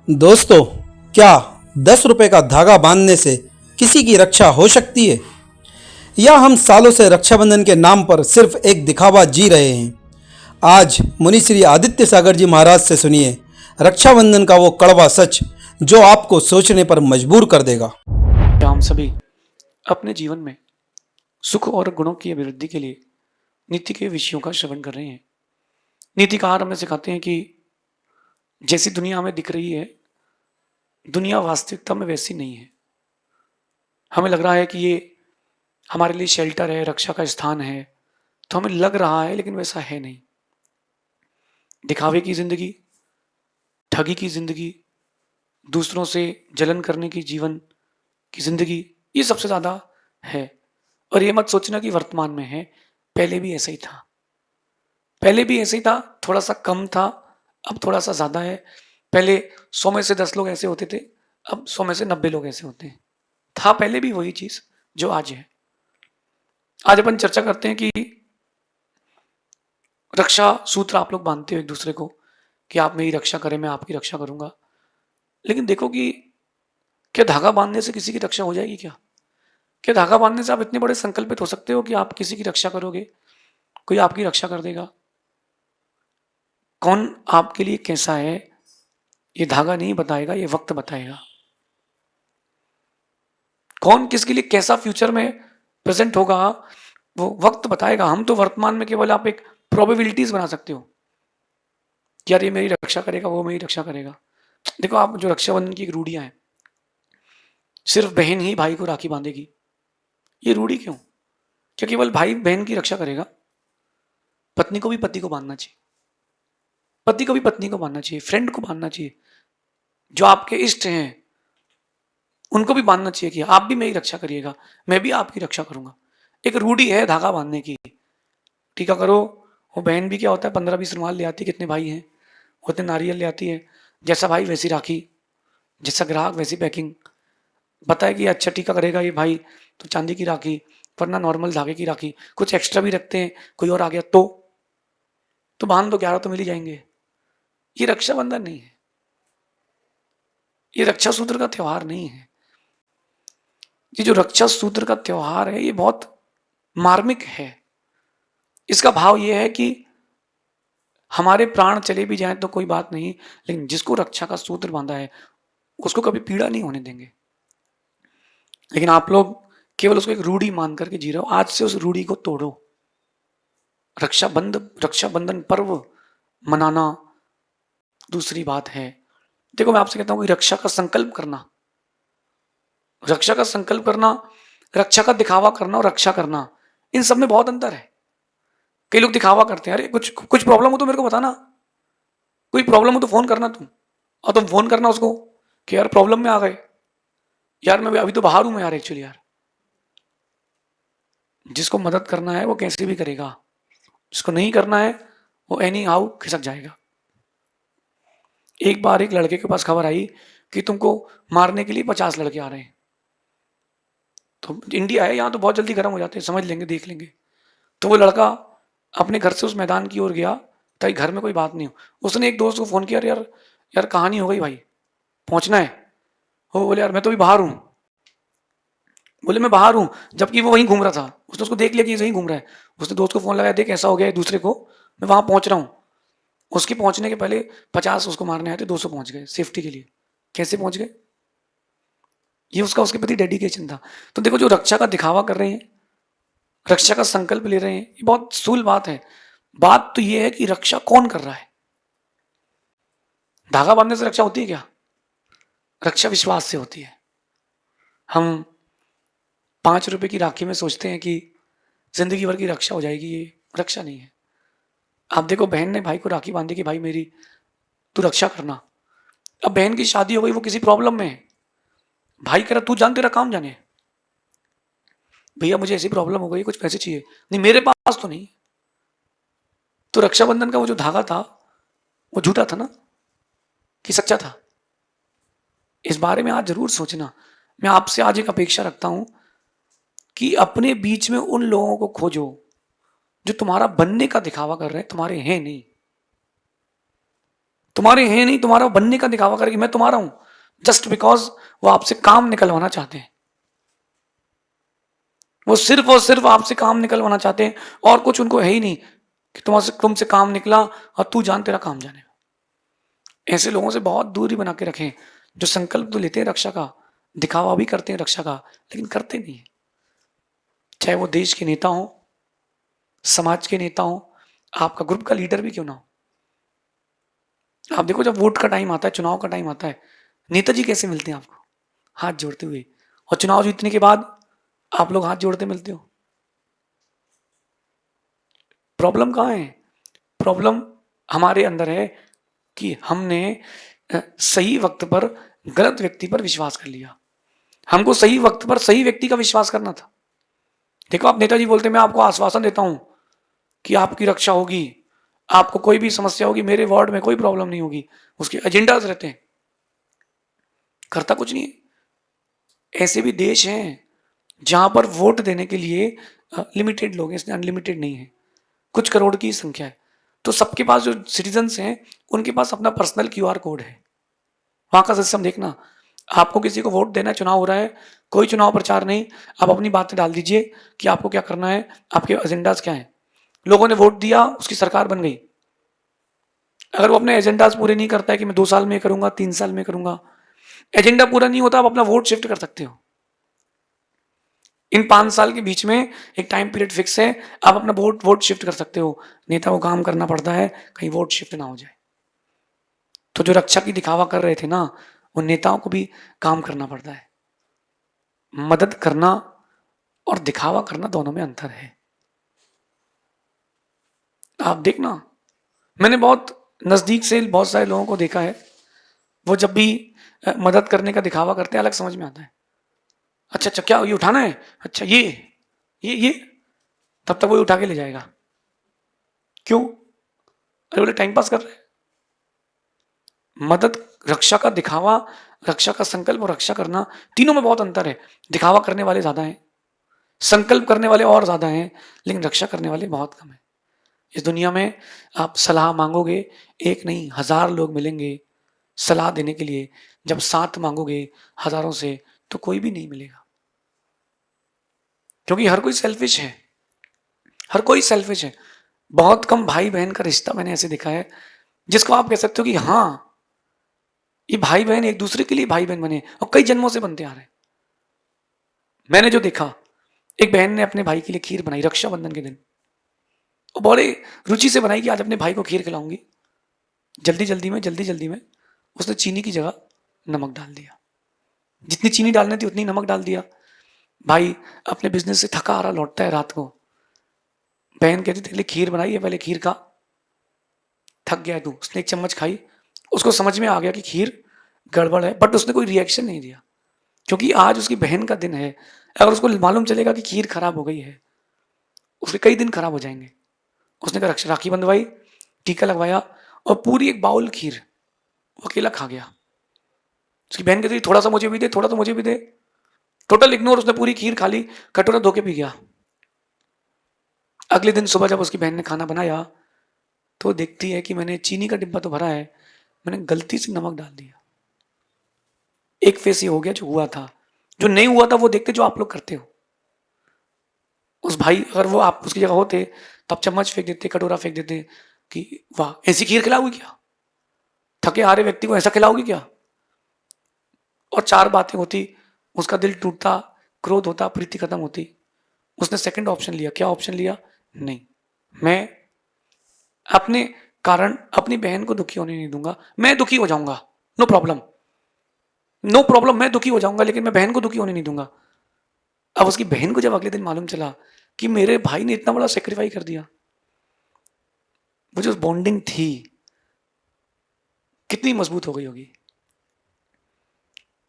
दोस्तों, क्या 10 रुपए का धागा बांधने से किसी की रक्षा हो सकती है? या हम सालों से रक्षाबंधन के नाम पर सिर्फ एक दिखावा जी रहे हैं? आज मुनि श्री आदित्य सागर जी महाराज से सुनिए रक्षाबंधन का वो कड़वा सच जो आपको सोचने पर मजबूर कर देगा। क्या हम सभी अपने जीवन में सुख और गुणों की अभिवृद्धि के लिए नीति के विषयों का श्रवण कर रहे हैं। नीतिकार हमें सिखाते हैं कि जैसी दुनिया हमें दिख रही है, दुनिया वास्तविकता में वैसी नहीं है। हमें लग रहा है कि ये हमारे लिए शेल्टर है, रक्षा का स्थान है, तो हमें लग रहा है, लेकिन वैसा है नहीं। दिखावे की जिंदगी, ठगी की जिंदगी, दूसरों से जलन करने की जीवन की जिंदगी, ये सबसे ज्यादा है। और ये मत सोचना कि वर्तमान में है, पहले भी ऐसा ही था। पहले भी ऐसे ही था, थोड़ा सा कम था, अब थोड़ा सा ज्यादा है। पहले 100 में से 10 लोग ऐसे होते थे, अब 100 में से 90 लोग ऐसे होते हैं। था पहले भी वही चीज जो आज है। आज अपन चर्चा करते हैं कि रक्षा सूत्र आप लोग बांधते हो एक दूसरे को कि आप मेरी रक्षा करें, मैं आपकी रक्षा करूंगा। लेकिन देखो कि क्या धागा बांधने से किसी की रक्षा हो जाएगी? क्या क्या धागा बांधने से आप इतने बड़े संकल्पित हो सकते हो कि आप किसी की रक्षा करोगे, कोई आपकी रक्षा कर देगा? कौन आपके लिए कैसा है, ये धागा नहीं बताएगा, ये वक्त बताएगा। कौन किसके लिए कैसा फ्यूचर में प्रेजेंट होगा, वो वक्त बताएगा। हम तो वर्तमान में केवल आप एक प्रोबेबिलिटीज बना सकते हो कि यार ये मेरी रक्षा करेगा, वो मेरी रक्षा करेगा। देखो, आप जो रक्षाबंधन की एक रूढ़ियां हैं, सिर्फ बहन ही भाई को राखी बांधेगी, ये रूढ़ी क्यों? क्या केवल भाई बहन की रक्षा करेगा? पत्नी को भी पति को बांधना चाहिए, पति को भी पत्नी को बांधना चाहिए, फ्रेंड को बांधना चाहिए, जो आपके इष्ट हैं उनको भी बांधना चाहिए कि आप भी मेरी रक्षा करिएगा, मैं भी आपकी रक्षा करूंगा। एक रूढ़ी है धागा बांधने की। टीका करो, वो बहन भी क्या होता है, 15-20 रुमाल ले आती है, कितने भाई हैं, उतने नारियल ले आती है। जैसा भाई वैसी राखी, जैसा ग्राहक वैसी पैकिंग। बताए कि अच्छा टीका करेगा ये भाई तो चांदी की राखी, वरना नॉर्मल धागे की राखी। कुछ एक्स्ट्रा भी रखते हैं, कोई और आ गया तो बांध दो, 11 तो मिल ही जाएंगे। ये रक्षाबंधन नहीं है, ये रक्षा सूत्र का त्योहार नहीं है। ये जो रक्षा सूत्र का त्योहार है, ये बहुत मार्मिक है। इसका भाव ये है कि हमारे प्राण चले भी जाएं तो कोई बात नहीं, लेकिन जिसको रक्षा का सूत्र बांधा है उसको कभी पीड़ा नहीं होने देंगे। लेकिन आप लोग केवल उसको एक रूढ़ी मान करके जी रहे हो। आज से उस रूढ़ी को तोड़ो। रक्षाबंधन पर्व मनाना दूसरी बात है। देखो, मैं आपसे कहता हूं कि रक्षा का संकल्प करना, रक्षा का संकल्प करना, रक्षा का दिखावा करना और रक्षा करना, इन सब में बहुत अंतर है। कई लोग दिखावा करते हैं, अरे कुछ कुछ प्रॉब्लम हो तो मेरे को बताना, कोई प्रॉब्लम हो तो फोन करना तुम। और तुम फोन करना उसको कि यार प्रॉब्लम में आ गए, यार मैं अभी तो बाहर हूं मैं यार, एक्चुअली यार। जिसको मदद करना है वो कैसे भी करेगा, जिसको नहीं करना है वो एनी हाउ खिसक जाएगा। एक बार एक लड़के के पास खबर आई कि तुमको मारने के लिए 50 लड़के आ रहे हैं। तो इंडिया है, यहाँ तो बहुत जल्दी गर्म हो जाते हैं, समझ लेंगे, देख लेंगे। तो वो लड़का अपने घर से उस मैदान की ओर गया ताकि घर में कोई बात नहीं हो। उसने एक दोस्त को फोन किया, यार यार कहानी हो गई भाई, पहुंचना है। वो बोले यार मैं तो भी बाहर हूँ। बोले मैं बाहर हूँ, जबकि वो वहीं घूम रहा था। उसने उसको देख लिया कि ये वहीं घूम रहा है। उसने दोस्त को फोन लगाया, देख ऐसा हो गया है दूसरे को, मैं वहां पहुंच रहा हूँ। उसके पहुंचने के पहले 50 उसको मारने आए थे, 200 पहुंच गए सेफ्टी के लिए। कैसे पहुंच गए? ये उसका उसके प्रति डेडिकेशन था। तो देखो, जो रक्षा का दिखावा कर रहे हैं, रक्षा का संकल्प ले रहे हैं, ये बहुत स्थूल बात है। बात तो ये है कि रक्षा कौन कर रहा है। धागा बांधने से रक्षा होती है क्या? रक्षा विश्वास से होती है। हम 5 रुपए की राखी में सोचते हैं कि जिंदगी भर की रक्षा हो जाएगी, ये रक्षा नहीं है। आप देखो, बहन ने भाई को राखी बांधी कि भाई मेरी तू रक्षा करना। अब बहन की शादी हो गई, वो किसी प्रॉब्लम में है, भाई कह रहा तू जान, तेरा काम जाने, भैया मुझे ऐसी प्रॉब्लम हो गई, कुछ पैसे चाहिए, नहीं मेरे पास तो नहीं। तो रक्षाबंधन का वो जो धागा था वो झूठा था ना कि सच्चा था? इस बारे में आज जरूर सोचना। मैं आपसे आज एक अपेक्षा रखता हूं कि अपने बीच में उन लोगों को खोजो जो तुम्हारा बनने का दिखावा कर रहे हैं, तुम्हारे हैं नहीं। तुम्हारे हैं नहीं, तुम्हारा बनने का दिखावा करेगी मैं तुम्हारा हूं, जस्ट बिकॉज वो आपसे काम निकलवाना चाहते हैं। वो सिर्फ और सिर्फ आपसे काम निकलवाना चाहते हैं, और कुछ उनको है ही नहीं कि तुमसे काम निकला और तू जान तेरा काम जाने। ऐसे लोगों से बहुत दूरी बना के रखें, जो संकल्प तो लेते हैं रक्षा का, दिखावा भी करते हैं रक्षा का, लेकिन करते नहीं है। चाहे वो देश के नेता हो, समाज के नेता हो, आपका ग्रुप का लीडर भी क्यों ना हो। आप देखो, जब वोट का टाइम आता है, चुनाव का टाइम आता है, नेताजी कैसे मिलते हैं आपको? हाथ जोड़ते हुए। और चुनाव जीतने के बाद आप लोग हाथ जोड़ते मिलते हो। प्रॉब्लम कहाँ है? प्रॉब्लम हमारे अंदर है कि हमने सही वक्त पर गलत व्यक्ति पर विश्वास कर लिया। हमको सही वक्त पर सही व्यक्ति का विश्वास करना था। देखो, आप नेताजी बोलते मैं आपको आश्वासन देता हूं कि आपकी रक्षा होगी, आपको कोई भी समस्या होगी, मेरे वार्ड में कोई प्रॉब्लम नहीं होगी। उसके एजेंडाज रहते हैं, करता कुछ नहीं है। ऐसे भी देश हैं जहां पर वोट देने के लिए लिमिटेड लोग हैं, इसमें अनलिमिटेड नहीं है, कुछ करोड़ की संख्या है। तो सबके पास जो सिटीजन्स हैं, उनके पास अपना पर्सनल क्यूआर कोड है। वहां का सिस्टम देखना, आपको किसी को वोट देना है, चुनाव हो रहा है, कोई चुनाव प्रचार नहीं, आप अपनी बातें डाल दीजिए कि आपको क्या करना है, आपके एजेंडाज क्या हैं। लोगों ने वोट दिया, उसकी सरकार बन गई। अगर वो अपने एजेंडाज पूरे नहीं करता है कि मैं 2 साल में करूंगा, 3 साल में करूंगा, एजेंडा पूरा नहीं होता, आप अपना वोट शिफ्ट कर सकते हो। इन 5 साल के बीच में एक टाइम पीरियड फिक्स है, आप अपना वोट शिफ्ट कर सकते हो। नेता को काम करना पड़ता है कहीं वोट शिफ्ट ना हो जाए। तो जो रक्षा की दिखावा कर रहे थे ना, उन नेताओं को भी काम करना पड़ता है। मदद करना और दिखावा करना, दोनों में अंतर है। आप देखना, मैंने बहुत नजदीक से बहुत सारे लोगों को देखा है, वो जब भी मदद करने का दिखावा करते हैं, अलग समझ में आता है। अच्छा अच्छा, क्या ये उठाना है, अच्छा ये तब तक वो उठा के ले जाएगा। क्यों? अरे बोले टाइम पास कर रहे हैं। मदद, रक्षा का दिखावा, रक्षा का संकल्प और रक्षा करना, तीनों में बहुत अंतर है। दिखावा करने वाले ज्यादा हैं, संकल्प करने वाले और ज्यादा हैं, लेकिन रक्षा करने वाले बहुत कम है। इस दुनिया में आप सलाह मांगोगे, एक नहीं 1000 लोग मिलेंगे सलाह देने के लिए। जब साथ मांगोगे हजारों से, तो कोई भी नहीं मिलेगा, क्योंकि हर कोई सेल्फिश है। हर कोई सेल्फिश है। बहुत कम भाई बहन का रिश्ता मैंने ऐसे देखा है जिसको आप कह सकते हो कि हाँ, ये भाई बहन एक दूसरे के लिए भाई बहन बने, और कई जन्मों से बनते आ रहे हैं। मैंने जो देखा, एक बहन ने अपने भाई के लिए खीर बनाई रक्षाबंधन के दिन, और बड़े रुचि से बनाई कि आज अपने भाई को खीर खिलाऊंगी। जल्दी जल्दी में उसने चीनी की जगह नमक डाल दिया। जितनी चीनी डालनी थी उतनी नमक डाल दिया। भाई अपने बिजनेस से थका आ रहा, लौटता है रात को, बहन कहती तेरे लिए खीर बनाई है, पहले खीर खा, थक गया है तू। उसने एक चम्मच खाई, उसको समझ में आ गया कि खीर गड़बड़ है, बट उसने कोई रिएक्शन नहीं दिया, क्योंकि आज उसकी बहन का दिन है। अगर उसको मालूम चलेगा कि खीर खराब हो गई है, उसके कई दिन खराब हो जाएंगे। उसने कहा राखी बंधवाई, टीका लगवाया, और पूरी एक बाउल खीर वो अकेला खा गया। उसकी बहन कहती थोड़ा सा मुझे भी दे, थोड़ा सा मुझे भी दे। टोटल इग्नोर, उसने पूरी खीर खा ली, कटोरा धो के पी गया। अगले दिन सुबह जब उसकी बहन ने खाना बनाया, तो देखती है कि मैंने चीनी का डिब्बा तो भरा है, मैंने गलती से नमक डाल दिया। एक फेस ये हो गया जो हुआ था। जो नहीं हुआ था वो देखते, जो आप लोग करते हो। उस भाई, अगर वो आप उसकी जगह होते तो आप चम्मच फेंक देते, कटोरा फेंक देते कि वाह, ऐसी खीर खिलाओगी क्या? थके हारे व्यक्ति को ऐसा खिलाओगी क्या? और 4 बातें होती, उसका दिल टूटता, क्रोध होता, प्रीति खत्म होती। उसने सेकंड ऑप्शन लिया। क्या ऑप्शन लिया? नहीं, मैं अपने कारण अपनी बहन को दुखी होने नहीं दूंगा। मैं दुखी हो जाऊंगा, नो प्रॉब्लम, नो प्रॉब्लम, मैं दुखी हो जाऊंगा, लेकिन मैं बहन को दुखी होने नहीं दूंगा। अब उसकी बहन को जब अगले दिन मालूम चला कि मेरे भाई ने इतना बड़ा सेक्रीफाइस कर दिया, वो जो बॉन्डिंग थी कितनी मजबूत हो गई होगी,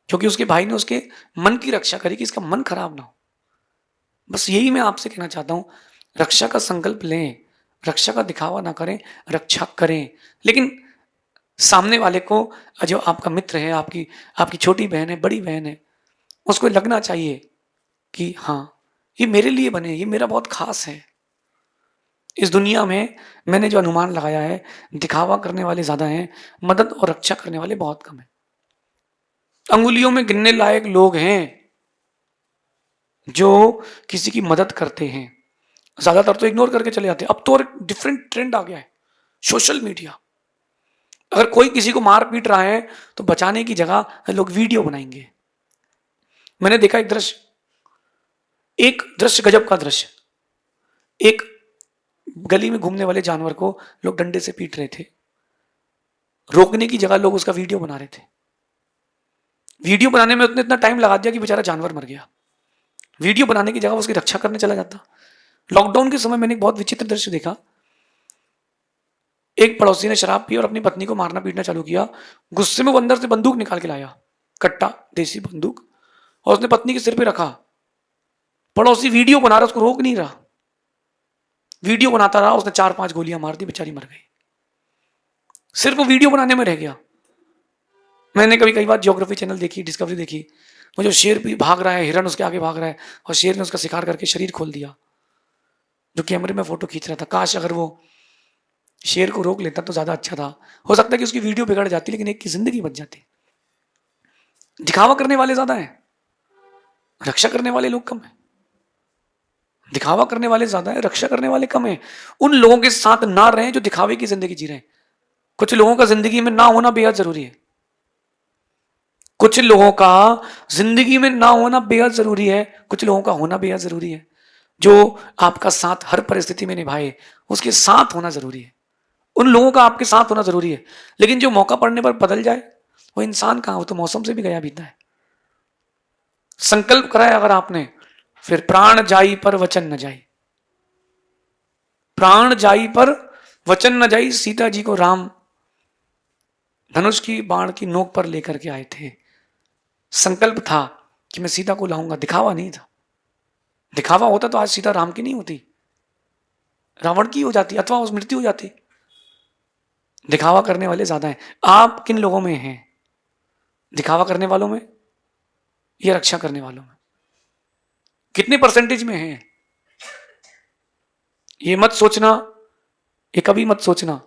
क्योंकि उसके भाई ने उसके मन की रक्षा करी कि इसका मन खराब ना हो। बस यही मैं आपसे कहना चाहता हूं, रक्षा का संकल्प लें, रक्षा का दिखावा ना करें, रक्षा करें। लेकिन सामने वाले को, जो आपका मित्र है, आपकी आपकी छोटी बहन है, बड़ी बहन है, उसको लगना चाहिए कि हाँ, ये मेरे लिए बने, ये मेरा बहुत खास है। इस दुनिया में मैंने जो अनुमान लगाया है, दिखावा करने वाले ज्यादा हैं, मदद और रक्षा करने वाले बहुत कम हैं। अंगुलियों में गिनने लायक लोग हैं जो किसी की मदद करते हैं, ज्यादातर तो इग्नोर करके चले जाते हैं। अब तो डिफरेंट ट्रेंड आ गया है, सोशल मीडिया। अगर कोई किसी को मार पीट रहा है तो बचाने की जगह लोग वीडियो बनाएंगे। मैंने देखा एक दृश्य गजब का दृश्य। एक गली में घूमने वाले जानवर को लोग डंडे से पीट रहे थे, रोकने की जगह लोग उसका वीडियो बना रहे थे। वीडियो बनाने में उसने इतना टाइम लगा दिया कि बेचारा जानवर मर गया। वीडियो बनाने की जगह उसकी रक्षा करने चला जाता। लॉकडाउन के समय मैंने एक बहुत विचित्र दृश्य देखा। एक पड़ोसी ने शराब पी और अपनी पत्नी को मारना पीटना चालू किया। गुस्से में वो अंदर से बंदूक निकाल के लाया, कट्टा देसी बंदूक, और उसने पत्नी के सिर पे रखा। पड़ोसी वीडियो बना रहा, उसको रोक नहीं रहा, वीडियो बनाता रहा। उसने 4-5 गोलियां मार दी, बेचारी मर गई। सिर्फ वो वीडियो बनाने में रह गया। मैंने कई बार ज्योग्राफी चैनल देखी, डिस्कवरी देखी, वो जो शेर भी भाग रहा है, हिरन उसके आगे भाग रहा है और शेर ने उसका शिकार करके शरीर खोल दिया। जो कैमरे में फोटो खींच रहा था, काश अगर वो शेर को रोक लेता तो ज्यादा अच्छा था। हो सकता है कि उसकी वीडियो बिगड़ जाती, लेकिन एक की जिंदगी बच जाती। दिखावा करने वाले ज्यादा हैं, रक्षा करने वाले लोग कम हैं। दिखावा करने वाले ज्यादा है, रक्षा करने वाले कम हैं। उन लोगों के साथ ना रहें जो दिखावे की जिंदगी जी रहे हैं। कुछ लोगों का जिंदगी में ना होना बेहद जरूरी है। कुछ लोगों का जिंदगी में ना होना बेहद जरूरी है, कुछ लोगों का होना बेहद जरूरी है। जो आपका साथ हर परिस्थिति में निभाए, उसके साथ होना जरूरी है। उन लोगों का आपके साथ होना जरूरी है। लेकिन जो मौका पड़ने पर बदल जाए, वो इंसान कहां, वो तो मौसम से भी गया बीता है। संकल्प कराए अगर आपने, फिर प्राण जाई पर वचन न जाई। प्राण जाई पर वचन न जाई। सीता जी को राम धनुष की बाण की नोक पर लेकर के आए थे। संकल्प था कि मैं सीता को लाऊंगा, दिखावा नहीं था। दिखावा होता तो आज सीता राम की नहीं होती, रावण की हो जाती, अथवा उस मृत्यु हो जाती। दिखावा करने वाले ज्यादा हैं। आप किन लोगों में हैं? दिखावा करने वालों में या रक्षा करने वालों में? कितने परसेंटेज में हैं? ये मत सोचना, ये कभी मत सोचना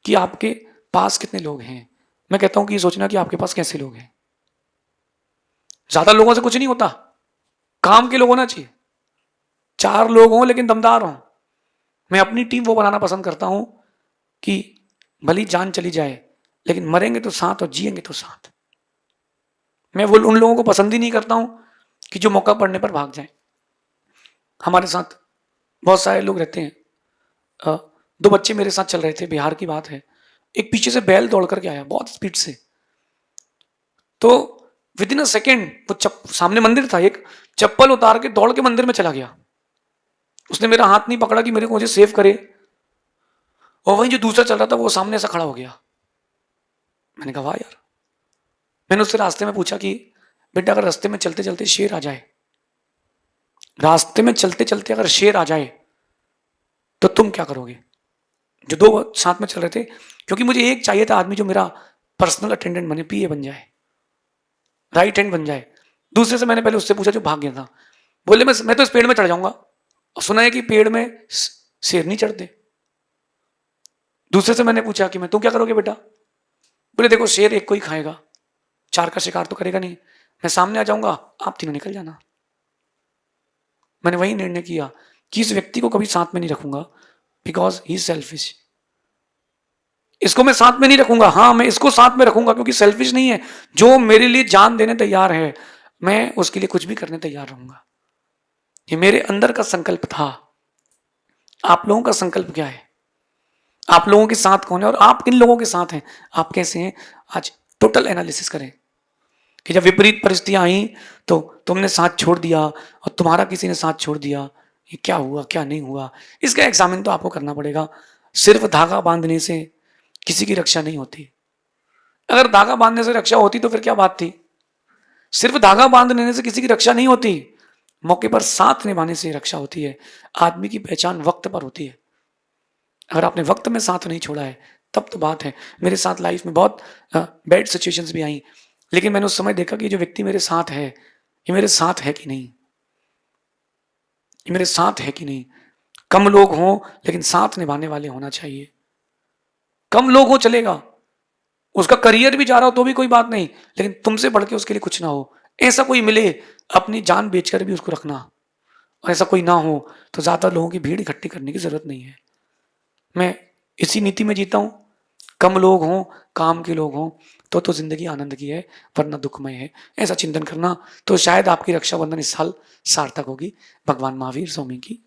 कि आपके पास कितने लोग हैं। मैं कहता हूं कि ये सोचना कि आपके पास कैसे लोग हैं। ज्यादा लोगों से कुछ नहीं होता, काम के लोग होना चाहिए। 4 लोग हों लेकिन दमदार हों। मैं अपनी टीम वो बनाना पसंद करता हूं कि भली जान चली जाए लेकिन मरेंगे तो साथ और जिएंगे तो साथ। मैं वो उन लोगों को पसंद ही नहीं करता हूं कि जो मौका पड़ने पर भाग जाए। हमारे साथ बहुत सारे लोग रहते हैं। 2 बच्चे मेरे साथ चल रहे थे, बिहार की बात है। एक पीछे से बैल दौड़ करके आया बहुत स्पीड से, तो विद इन अ सेकेंड वो सामने मंदिर था, एक चप्पल उतार के दौड़ के मंदिर में चला गया। उसने मेरा हाथ नहीं पकड़ा कि मेरे को मुझे सेव करे, और वहीं जो दूसरा चल रहा था वो सामने से खड़ा हो गया। मैंने कहा वाह यार। मैंने उससे रास्ते में पूछा कि बेटा अगर रास्ते में चलते चलते शेर आ जाए, रास्ते में चलते चलते अगर शेर आ जाए तो तुम क्या करोगे? जो 2 साथ में चल रहे थे, क्योंकि मुझे एक चाहिए था आदमी जो मेरा पर्सनल अटेंडेंट बने, पीए बन जाए, राइट हैंड बन जाए। दूसरे से मैंने पहले उससे पूछा जो भाग गया था, बोले मैं तो इस पेड़ में चढ़ जाऊंगा। और सुना है कि पेड़ में शेर नहीं चढ़ते। दूसरे से मैंने पूछा कि मैं तुम क्या करोगे बेटा? बोले देखो शेर एक को ही खाएगा, 4 का शिकार तो करेगा नहीं। मैं सामने आ जाऊंगा, आप तीनों निकल जाना। मैंने वही निर्णय किया कि इस व्यक्ति को कभी साथ में नहीं रखूंगा, बिकॉज ही इज सेल्फिश। इसको मैं साथ में नहीं रखूंगा। हाँ, मैं इसको साथ में रखूंगा क्योंकि सेल्फिश नहीं है। जो मेरे लिए जान देने तैयार है, मैं उसके लिए कुछ भी करने तैयार रहूंगा। ये मेरे अंदर का संकल्प था। आप लोगों का संकल्प क्या है? आप लोगों के साथ कौन है और आप किन लोगों के साथ हैं? आप कैसे हैं? आज टोटल एनालिसिस करें कि जब विपरीत परिस्थितियां आई तो तुमने साथ छोड़ दिया और तुम्हारा किसी ने साथ छोड़ दिया, ये क्या हुआ क्या नहीं हुआ, इसका एग्जामिन तो आपको करना पड़ेगा। सिर्फ धागा बांधने से किसी की रक्षा नहीं होती। अगर धागा बांधने से रक्षा होती तो फिर क्या बात थी? सिर्फ धागा बांध लेने से किसी की रक्षा नहीं होती, मौके पर साथ निभाने से रक्षा होती है। आदमी की पहचान वक्त पर होती है। अगर आपने वक्त में साथ नहीं छोड़ा है तब तो बात है। मेरे साथ लाइफ में बहुत बैड सिचुएशंस भी आई, लेकिन मैंने उस समय देखा कि जो व्यक्ति मेरे साथ है, ये मेरे साथ है कि नहीं, ये मेरे साथ है कि नहीं। कम लोग हों लेकिन साथ निभाने वाले होना चाहिए। कम लोग हो चलेगा, उसका करियर भी जा रहा हो तो भी कोई बात नहीं, लेकिन तुमसे बढ़ के उसके लिए कुछ ना हो, ऐसा कोई मिले, अपनी जान बेचकर भी उसको रखना। और ऐसा कोई ना हो तो ज्यादा लोगों की भीड़ इकट्ठी करने की जरूरत नहीं है। मैं इसी नीति में जीता हूँ। कम लोग हों, काम के लोग हों, तो जिंदगी आनंद की है, वरना दुखमय है। ऐसा चिंतन करना तो शायद आपकी रक्षाबंधन इस साल सार्थक होगी। भगवान महावीर स्वामी की